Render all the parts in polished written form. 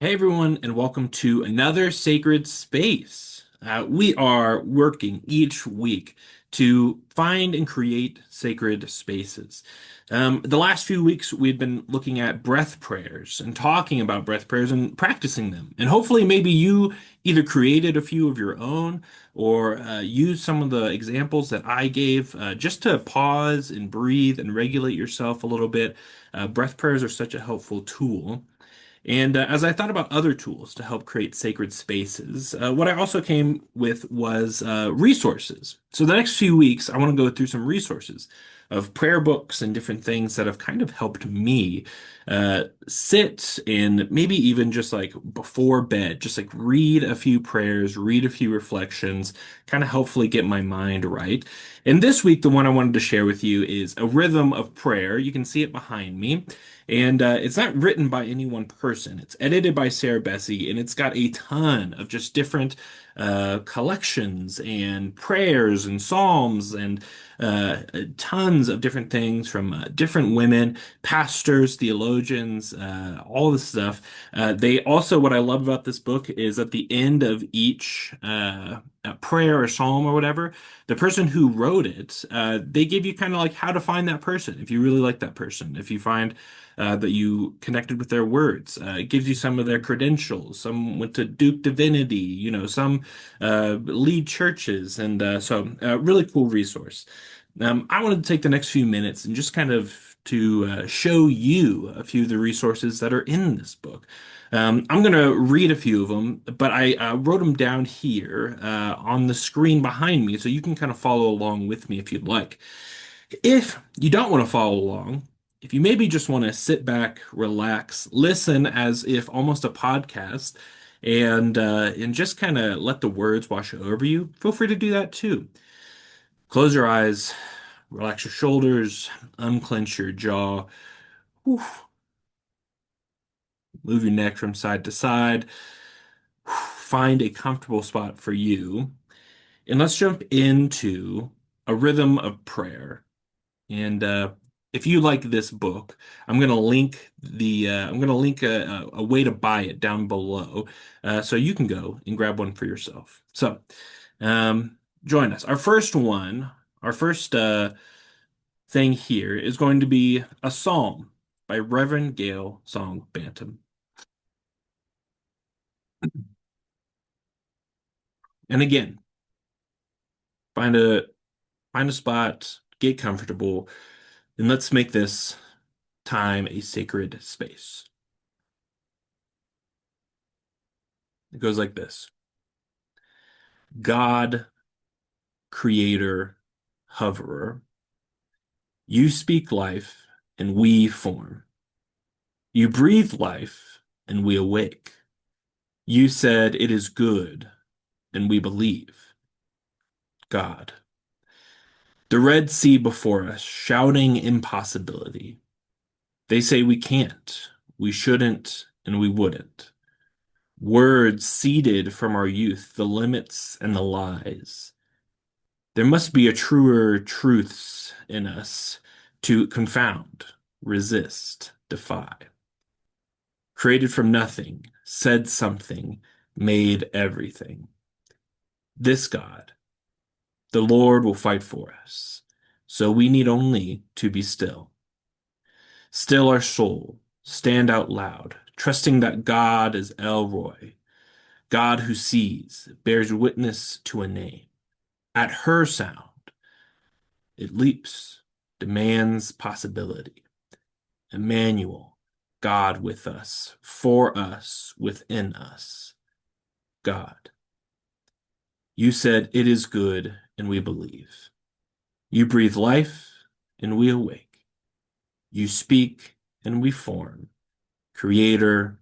Hey everyone, and welcome to another Sacred Space. We are working each week to find and create sacred spaces. The last few weeks, we've been looking at breath prayers and talking about breath prayers and practicing them. And hopefully, maybe you either created a few of your own or used some of the examples that I gave just to pause and breathe and regulate yourself a little bit. Breath prayers are such a helpful tool. And as I thought about other tools to help create sacred spaces, what I also came with was resources. So the next few weeks, I want to go through some resources of prayer books and different things that have kind of helped me sit and maybe even just like before bed, just like read a few prayers, read a few reflections, kind of helpfully get my mind right. And this week, the one I wanted to share with you is A Rhythm of Prayer. You can see it behind me. And it's not written by any one person. It's edited by Sarah Bessey, and it's got a ton of just different collections and prayers and psalms and tons of different things from different women, pastors, theologians, all this stuff. They also, what I love about this book is at the end of each prayer or psalm or whatever, the person who wrote it, they give you kind of like how to find that person if you really like that person. If you find that you connected with their words. It gives you some of their credentials. Some went to Duke Divinity, some lead churches, and really cool resource. I wanted to take the next few minutes and just kind of to show you a few of the resources that are in this book. I'm going to read a few of them, but I wrote them down here on the screen behind me, so you can kind of follow along with me if you'd like. If you don't want to follow along, if you maybe just want to sit back, relax, listen as if almost a podcast, and just kind of let the words wash over you, feel free to do that too. Close your eyes, relax your shoulders, unclench your jaw, whew, move your neck from side to side, find a comfortable spot for you, and let's jump into a rhythm of prayer. And if you like this book, I'm gonna link a way to buy it down below, so you can go and grab one for yourself. So, join us. Our first thing here is going to be a psalm by Reverend Gail Song Bantam. And again, find a find a spot, get comfortable, and let's make this time a sacred space. It goes like this. God, creator, hoverer. You speak life, and we form. You breathe life, and we awake. You said it is good, and we believe. God. The Red Sea before us, shouting impossibility. They say we can't, we shouldn't, and we wouldn't. Words seeded from our youth, the limits and the lies. There must be a truer truths in us to confound, resist, defy. Created from nothing, said something, made everything. This God, the Lord, will fight for us. So we need only to be still. Still our soul, stand out loud, trusting that God is Elroy, God who sees, bears witness to a name. At her sound, it leaps, demands possibility. Emmanuel, God with us, for us, within us. God. You said it is good, and we believe. You breathe life, and we awake. You speak, and we form. Creator,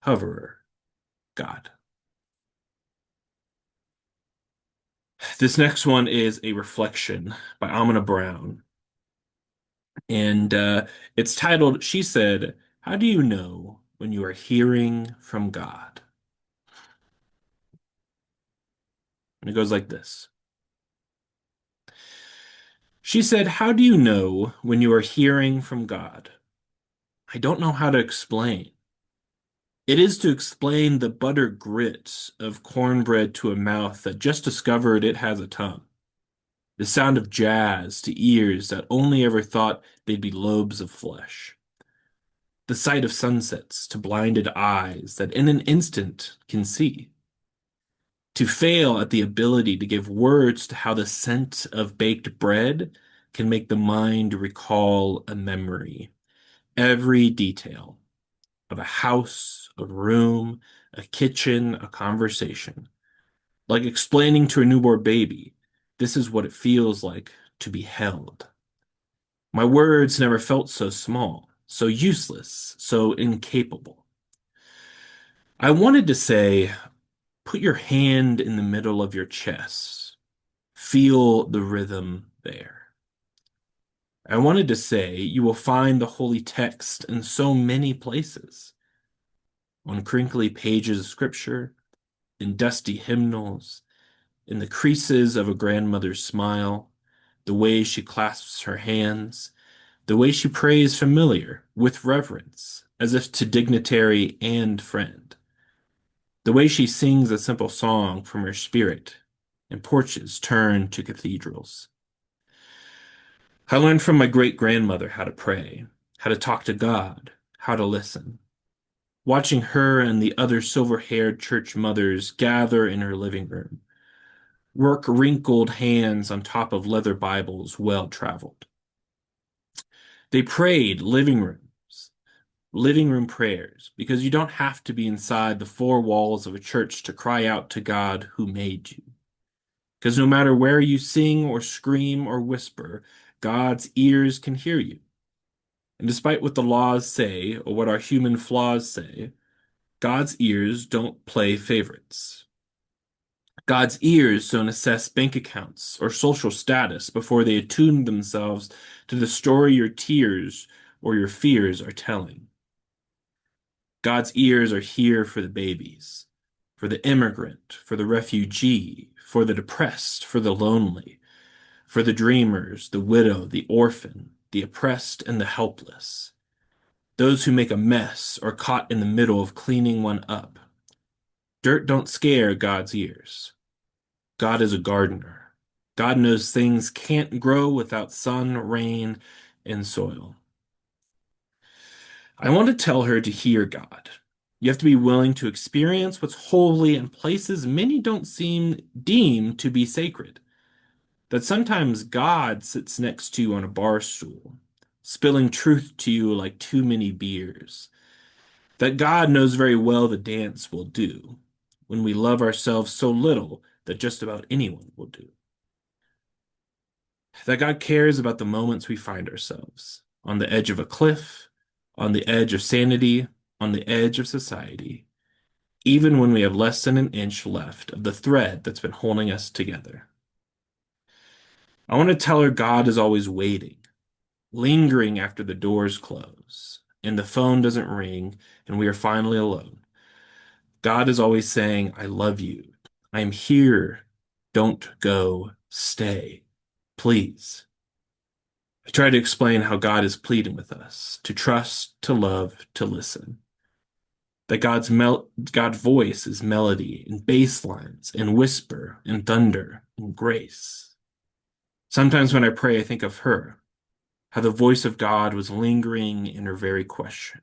hoverer, God. This next one is a reflection by Amina Brown, and it's titled, She Said, How do you know when you are hearing from God? And it goes like this. She said, How do you know when you are hearing from God? I don't know how to explain. It is to explain the butter grit of cornbread to a mouth that just discovered it has a tongue. The sound of jazz to ears that only ever thought they'd be lobes of flesh. The sight of sunsets to blinded eyes that in an instant can see. To fail at the ability to give words to how the scent of baked bread can make the mind recall a memory. Every detail of a house, a room, a kitchen, a conversation. Like explaining to a newborn baby, this is what it feels like to be held. My words never felt so small, so useless, so incapable. I wanted to say, put your hand in the middle of your chest. Feel the rhythm there. I wanted to say, you will find the holy text in so many places. On crinkly pages of scripture, in dusty hymnals, in the creases of a grandmother's smile, the way she clasps her hands, the way she prays familiar, with reverence, as if to dignitary and friend, the way she sings a simple song from her spirit, and porches turn to cathedrals. I learned from my great grandmother how to pray, how to talk to God, how to listen. Watching her and the other silver-haired church mothers gather in her living room, work wrinkled hands on top of leather Bibles well traveled. They prayed living room prayers, because you don't have to be inside the four walls of a church to cry out to God who made you. Because no matter where you sing or scream or whisper, God's ears can hear you. And despite what the laws say or what our human flaws say, God's ears don't play favorites. God's ears don't assess bank accounts or social status before they attune themselves to the story your tears or your fears are telling. God's ears are here for the babies, for the immigrant, for the refugee, for the depressed, for the lonely, for the dreamers, the widow, the orphan, the oppressed, and the helpless. Those who make a mess or caught in the middle of cleaning one up. Dirt don't scare God's ears. God is a gardener. God knows things can't grow without sun, rain, and soil. I want to tell her to hear God. You have to be willing to experience what's holy in places many don't seem deemed to be sacred. That sometimes God sits next to you on a bar stool, spilling truth to you like too many beers. That God knows very well the dance will do when we love ourselves so little that just about anyone will do. That God cares about the moments we find ourselves on the edge of a cliff, on the edge of sanity, on the edge of society, even when we have less than an inch left of the thread that's been holding us together. I want to tell her God is always waiting, lingering after the doors close and the phone doesn't ring and we are finally alone. God is always saying, I love you. I am here. Don't go. Stay. Please. I try to explain how God is pleading with us to trust, to love, to listen. That God's voice is melody and bass lines and whisper and thunder and grace. Sometimes when I pray, I think of her, how the voice of God was lingering in her very question.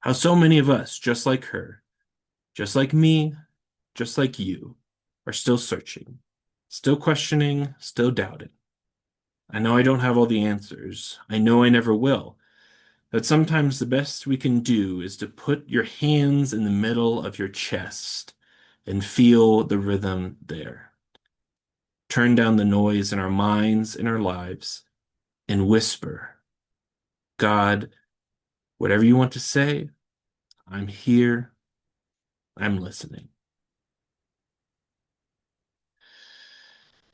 How so many of us, just like her, just like me, just like you, are still searching, still questioning, still doubting. I know I don't have all the answers. I know I never will. But sometimes the best we can do is to put your hands in the middle of your chest and feel the rhythm there. Turn down the noise in our minds, in our lives, and whisper, God, whatever you want to say, I'm here, I'm listening.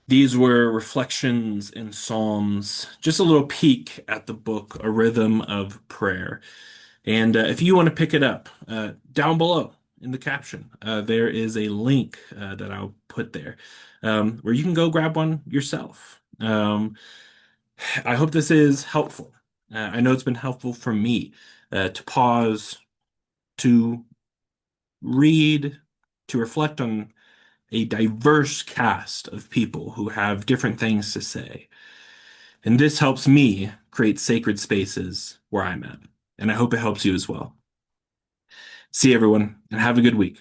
These were reflections in Psalms, just a little peek at the book, A Rhythm of Prayer. And if you want to pick it up, down below in the caption, there is a link that I'll put there where you can go grab one yourself. I hope this is helpful. I know it's been helpful for me to pause, to read, to reflect on a diverse cast of people who have different things to say. And this helps me create sacred spaces where I'm at. And I hope it helps you as well. See you, everyone, and have a good week.